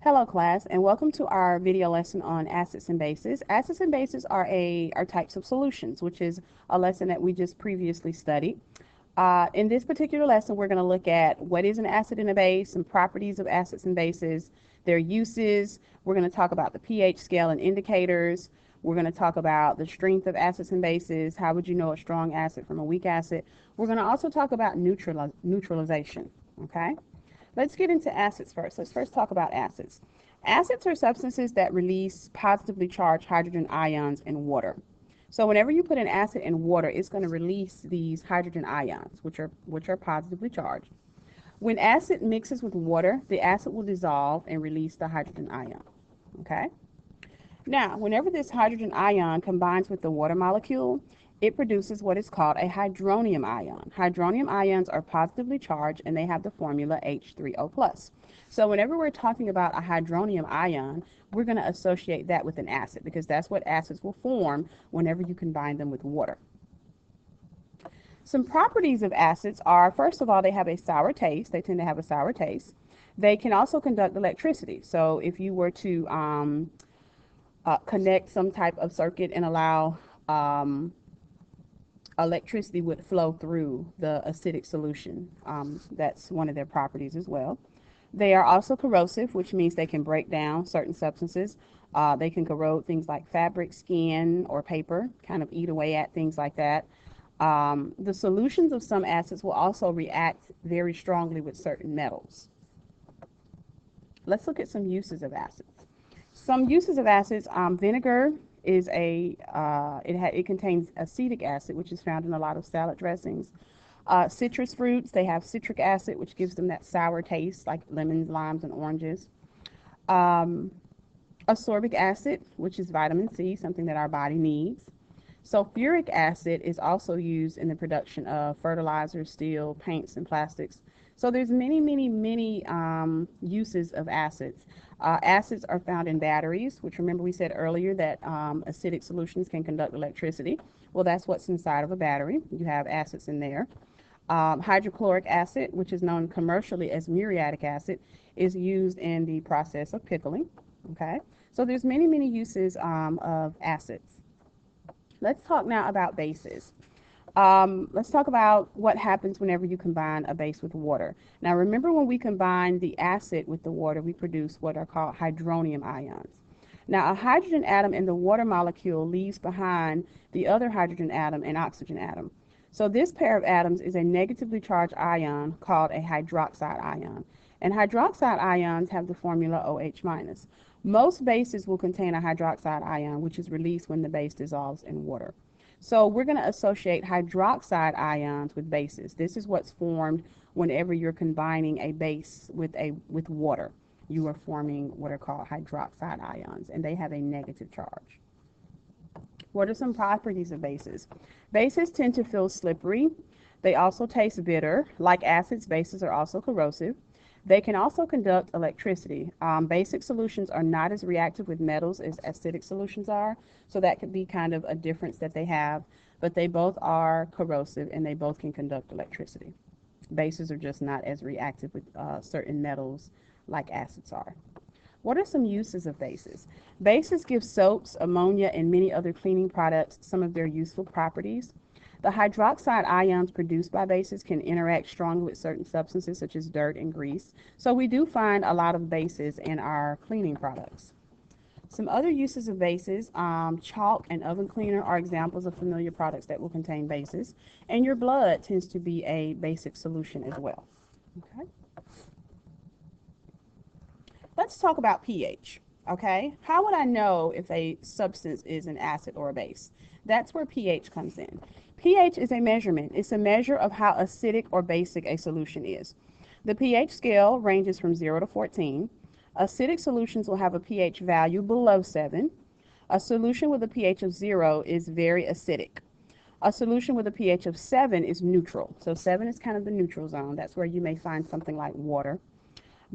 Hello class, and welcome to our video lesson on acids and bases. Acids and bases are types of solutions, which is a lesson that we just previously studied. In this particular lesson, we're going to look at what is an acid and a base, some properties of acids and bases, their uses. We're going to talk about the pH scale and indicators. We're going to talk about the strength of acids and bases. How would you know a strong acid from a weak acid? We're going to also talk about neutralization. Okay. Let's get into acids first. Let's first talk about acids. Acids are substances that release positively charged hydrogen ions in water. So whenever you put an acid in water, it's going to release these hydrogen ions, which are positively charged. When acid mixes with water, the acid will dissolve and release the hydrogen ion. Okay? Now, whenever this hydrogen ion combines with the water molecule, it produces what is called a hydronium ion. Hydronium ions are positively charged and they have the formula H3O+. So whenever we're talking about a hydronium ion, we're going to associate that with an acid because that's what acids will form whenever you combine them with water. Some properties of acids are, first of all, they have a sour taste. They tend to have a sour taste. They can also conduct electricity. So if you were to connect some type of circuit and allow electricity would flow through the acidic solution. That's one of their properties as well. They are also corrosive, which means they can break down certain substances. They can corrode things like fabric, skin, or paper, kind of eat away at things like that. The solutions of some acids will also react very strongly with certain metals. Let's look at some uses of acids. Some uses of acids, vinegar is it contains acetic acid, which is found in a lot of salad dressings. Citrus fruits, they have citric acid, which gives them that sour taste, like lemons, limes, and oranges. Ascorbic acid, which is vitamin C, something that our body needs. Sulfuric acid is also used in the production of fertilizers, steel, paints, and plastics. So there's many uses of acids. Acids are found in batteries, which remember we said earlier that acidic solutions can conduct electricity. Well, that's what's inside of a battery. You have acids in there. Hydrochloric acid, which is known commercially as muriatic acid, is used in the process of pickling. Okay, so there's many uses of acids. Let's talk now about bases. Let's talk about what happens whenever you combine a base with water. Now remember, when we combine the acid with the water, we produce what are called hydronium ions. Now a hydrogen atom in the water molecule leaves behind the other hydrogen atom and oxygen atom. So this pair of atoms is a negatively charged ion called a hydroxide ion. And hydroxide ions have the formula OH-. Most bases will contain a hydroxide ion, which is released when the base dissolves in water. So we're going to associate hydroxide ions with bases. This is what's formed whenever you're combining a base with water. You are forming what are called hydroxide ions, and they have a negative charge. What are some properties of bases? Bases tend to feel slippery. They also taste bitter. Like acids, bases are also corrosive. They can also conduct electricity. Basic solutions are not as reactive with metals as acidic solutions are, so that could be kind of a difference that they have, but they both are corrosive and they both can conduct electricity. Bases are just not as reactive with certain metals like acids are. What are some uses of bases? Bases give soaps, ammonia, and many other cleaning products some of their useful properties. The hydroxide ions produced by bases can interact strongly with certain substances such as dirt and grease. So we do find a lot of bases in our cleaning products. Some other uses of bases, chalk and oven cleaner are examples of familiar products that will contain bases. And your blood tends to be a basic solution as well. Okay. Let's talk about pH. Okay, how would I know if a substance is an acid or a base? That's where pH comes in. pH is a measurement. It's a measure of how acidic or basic a solution is. The pH scale ranges from 0 to 14. Acidic solutions will have a pH value below 7. A solution with a pH of 0 is very acidic. A solution with a pH of 7 is neutral. So 7 is kind of the neutral zone. That's where you may find something like water.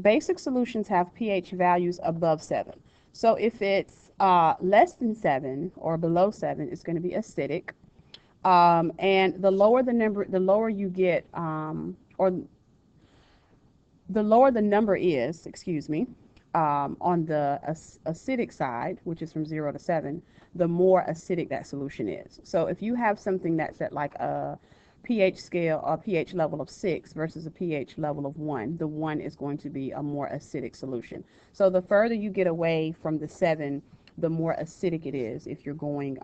Basic solutions have pH values above 7. So if it's less than 7 or below 7, it's going to be acidic. And the lower the number, the lower you get, or the lower the number is, excuse me, on the acidic side, which is from 0 to 7, the more acidic that solution is. So if you have something that's at like a pH scale or pH level of 6 versus a pH level of 1, the 1 is going to be a more acidic solution. So the further you get away from the 7, the more acidic it is if you're going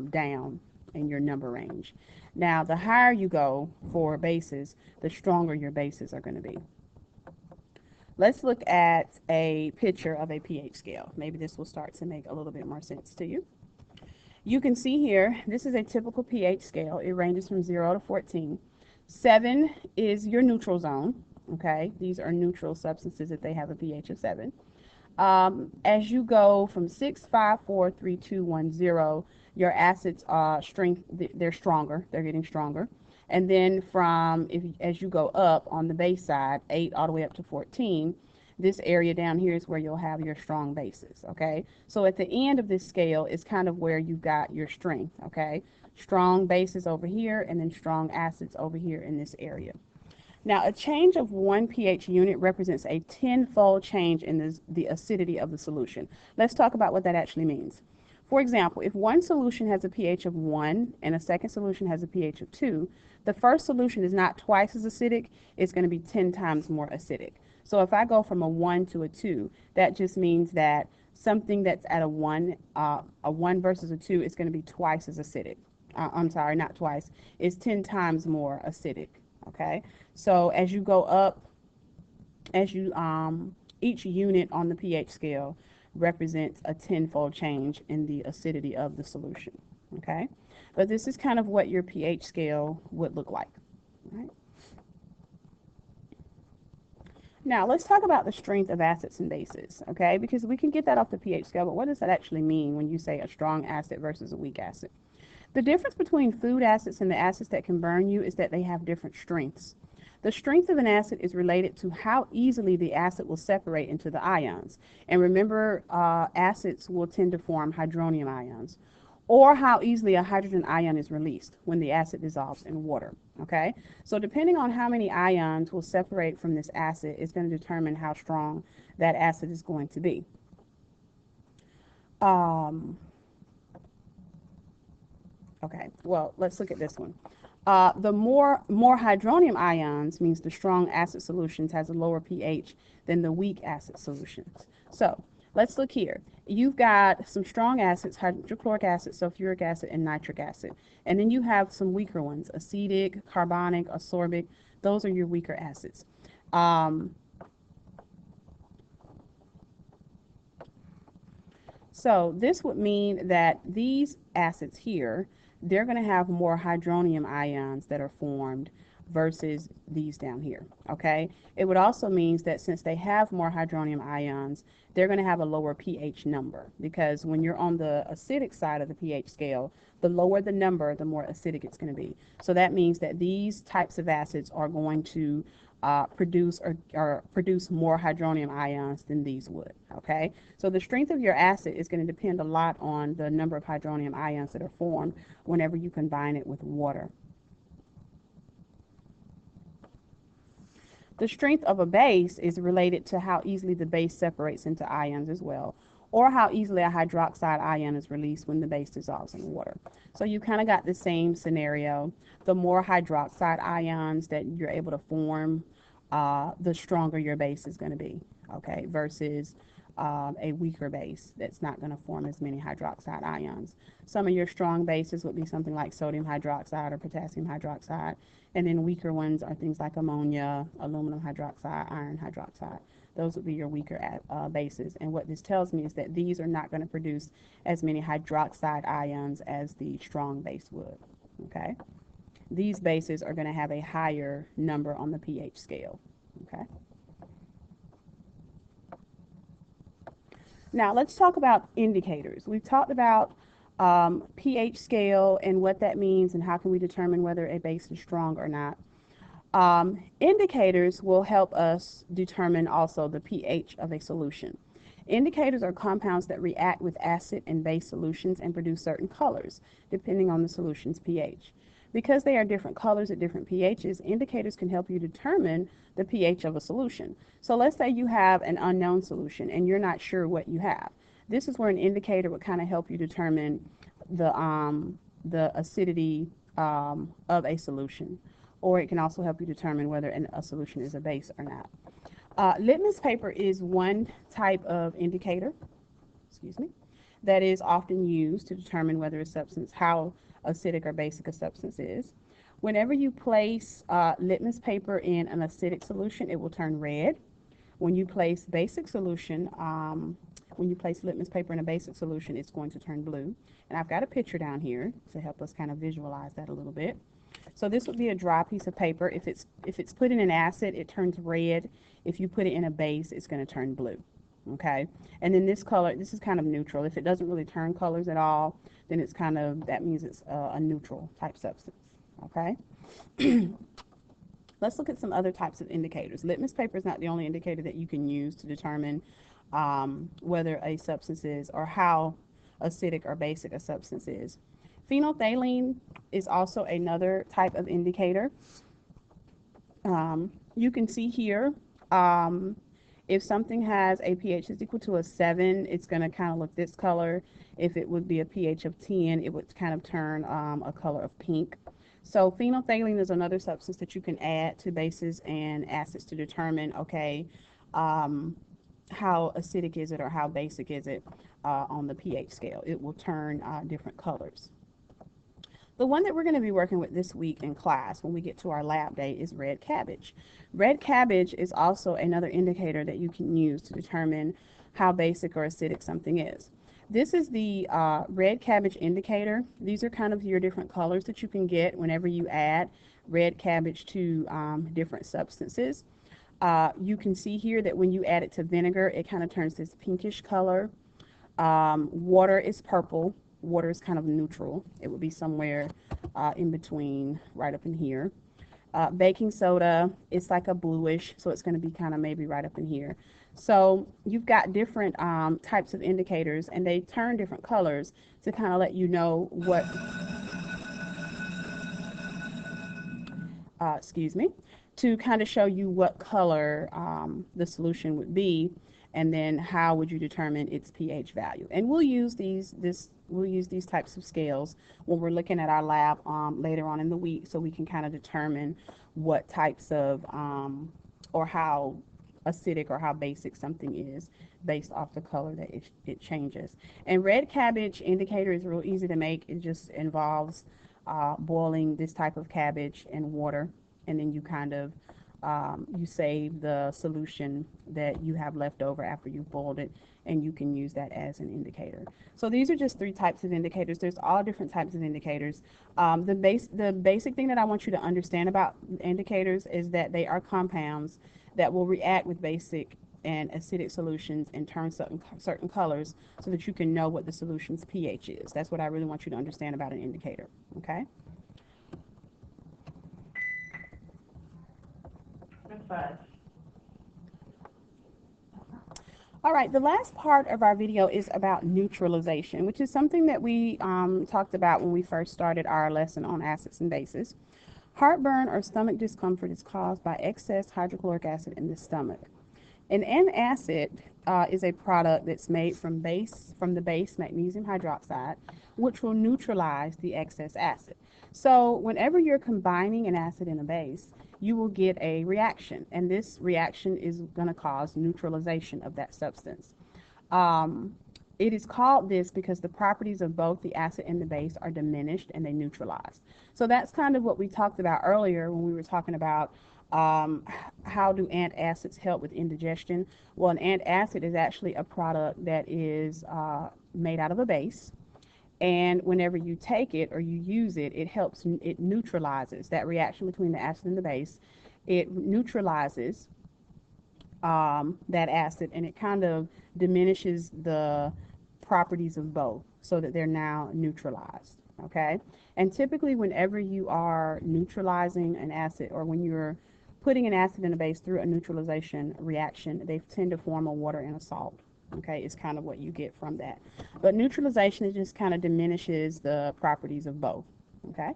down in your number range. Now, the higher you go for bases, the stronger your bases are going to be. Let's look at a picture of a pH scale. Maybe this will start to make a little bit more sense to you. You can see here, this is a typical pH scale. It ranges from 0 to 14. 7 is your neutral zone, okay? These are neutral substances if they have a pH of 7. As you go from 6, 5, 4, 3, 2, 1, 0, your acids strength, they're stronger. They're getting stronger. And then as you go up on the base side, 8 all the way up to 14, this area down here is where you'll have your strong bases, okay? So at the end of this scale is kind of where you got your strength, okay? Strong bases over here and then strong acids over here in this area. Now, a change of 1 pH unit represents a 10-fold change in the acidity of the solution. Let's talk about what that actually means. For example, if one solution has a pH of 1 and a second solution has a pH of 2, the first solution is not twice as acidic, it's going to be 10 times more acidic. So if I go from a 1 to a 2, that just means that something that's at a 1 versus a 2 is going to be twice as acidic. I'm sorry, not twice. It's 10 times more acidic, okay? So as you go up, each unit on the pH scale represents a 10-fold change in the acidity of the solution, okay? But this is kind of what your pH scale would look like, right? Now, let's talk about the strength of acids and bases, okay? Because we can get that off the pH scale, but what does that actually mean when you say a strong acid versus a weak acid? The difference between food acids and the acids that can burn you is that they have different strengths. The strength of an acid is related to how easily the acid will separate into the ions. And remember, acids will tend to form hydronium ions, or how easily a hydrogen ion is released when the acid dissolves in water, okay? So depending on how many ions will separate from this acid is going to determine how strong that acid is going to be. Okay, well, let's look at this one. The more hydronium ions means the strong acid solutions has a lower pH than the weak acid solutions. So let's look here. You've got some strong acids, hydrochloric acid, sulfuric acid, and nitric acid. And then you have some weaker ones, acetic, carbonic, ascorbic. Those are your weaker acids. So this would mean that these acids here, they're going to have more hydronium ions that are formed versus these down here, okay? It would also mean that since they have more hydronium ions, they're going to have a lower pH number, because when you're on the acidic side of the pH scale, the lower the number, the more acidic it's going to be. So that means that these types of acids are going to produce more hydronium ions than these would, okay? So the strength of your acid is going to depend a lot on the number of hydronium ions that are formed whenever you combine it with water. The strength of a base is related to how easily the base separates into ions as well, or how easily a hydroxide ion is released when the base dissolves in water. So you kind of got the same scenario. The more hydroxide ions that you're able to form, the stronger your base is going to be, okay, versus a weaker base that's not going to form as many hydroxide ions. Some of your strong bases would be something like sodium hydroxide or potassium hydroxide, and then weaker ones are things like ammonia, aluminum hydroxide, iron hydroxide. Those would be your weaker bases. And what this tells me is that these are not going to produce as many hydroxide ions as the strong base would, okay? These bases are going to have a higher number on the pH scale, okay? Now, let's talk about indicators. We've talked about pH scale and what that means and how can we determine whether a base is strong or not. Indicators will help us determine also the pH of a solution. Indicators are compounds that react with acid and base solutions and produce certain colors depending on the solution's pH. Because they are different colors at different pHs, indicators can help you determine the pH of a solution. So let's say you have an unknown solution and you're not sure what you have. This is where an indicator would kind of help you determine the acidity of a solution, or it can also help you determine whether a solution is a base or not. Litmus paper is one type of indicator, excuse me, that is often used to determine whether a substance, how acidic or basic a substance is. Whenever you place litmus paper in an acidic solution, it will turn red. When you place litmus paper in a basic solution, it's going to turn blue. And I've got a picture down here to help us kind of visualize that a little bit. So this would be a dry piece of paper. If it's put in an acid, it turns red. If you put it in a base, it's going to turn blue. Okay, and then this color, this is kind of neutral. If it doesn't really turn colors at all, then it's kind of, that means it's a neutral type substance. Okay. Let's look at some other types of indicators. Litmus paper is not the only indicator that you can use to determine whether a substance is, or how acidic or basic a substance is. Phenolphthalein is also another type of indicator. You can see here, if something has a pH is equal to a 7, it's going to kind of look this color. If it would be a pH of 10, it would kind of turn a color of pink. So phenolphthalein is another substance that you can add to bases and acids to determine, okay, how acidic is it or how basic is it on the pH scale. It will turn different colors. The one that we're going to be working with this week in class when we get to our lab day is red cabbage. Red cabbage is also another indicator that you can use to determine how basic or acidic something is. This is the red cabbage indicator. These are kind of your different colors that you can get whenever you add red cabbage to different substances. You can see here that when you add it to vinegar, it kind of turns this pinkish color. Water is purple. Water is kind of neutral. It would be somewhere in between, right up in here. Baking soda, it's like a bluish, so it's going to be kind of maybe right up in here. So you've got different types of indicators, and they turn different colors to kind of let you know what, excuse me, to kind of show you what color the solution would be, and then how would you determine its pH value. And we'll use these types of scales when we're looking at our lab later on in the week, so we can kind of determine what types of or how acidic or how basic something is based off the color that it changes. And red cabbage indicator is real easy to make. It just involves boiling this type of cabbage in water, and then you kind of you save the solution that you have left over after you've boiled it, and you can use that as an indicator. So these are just 3 types of indicators. There's all different types of indicators. The basic thing that I want you to understand about indicators is that they are compounds that will react with basic and acidic solutions and turn certain colors, so that you can know what the solution's pH is. That's what I really want you to understand about an indicator. Okay? All right, the last part of our video is about neutralization, which is something that we talked about when we first started our lesson on acids and bases. Heartburn or stomach discomfort is caused by excess hydrochloric acid in the stomach. An antacid is a product that's made from the base magnesium hydroxide, which will neutralize the excess acid. So whenever you're combining an acid and a base, you will get a reaction, and this reaction is going to cause neutralization of that substance. It is called this because the properties of both the acid and the base are diminished and they neutralize. So that's kind of what we talked about earlier when we were talking about how do antacids help with indigestion. Well, an antacid is actually a product that is made out of a base, and whenever you take it or you use it, it neutralizes that reaction between the acid and the base. It neutralizes that acid, and it kind of diminishes the properties of both so that they're now neutralized. Okay, and typically whenever you are neutralizing an acid, or when you're putting an acid and a base through a neutralization reaction, they tend to form a water and a salt. Okay, it's kind of what you get from that. But neutralization just kind of diminishes the properties of both. Okay,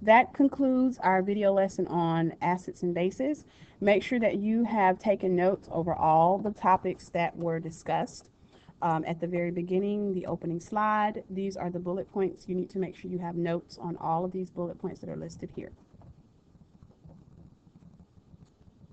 That concludes our video lesson on acids and bases. Make sure that you have taken notes over all the topics that were discussed. At the very beginning, the opening slide, these are the bullet points. You need to make sure you have notes on all of these bullet points that are listed here.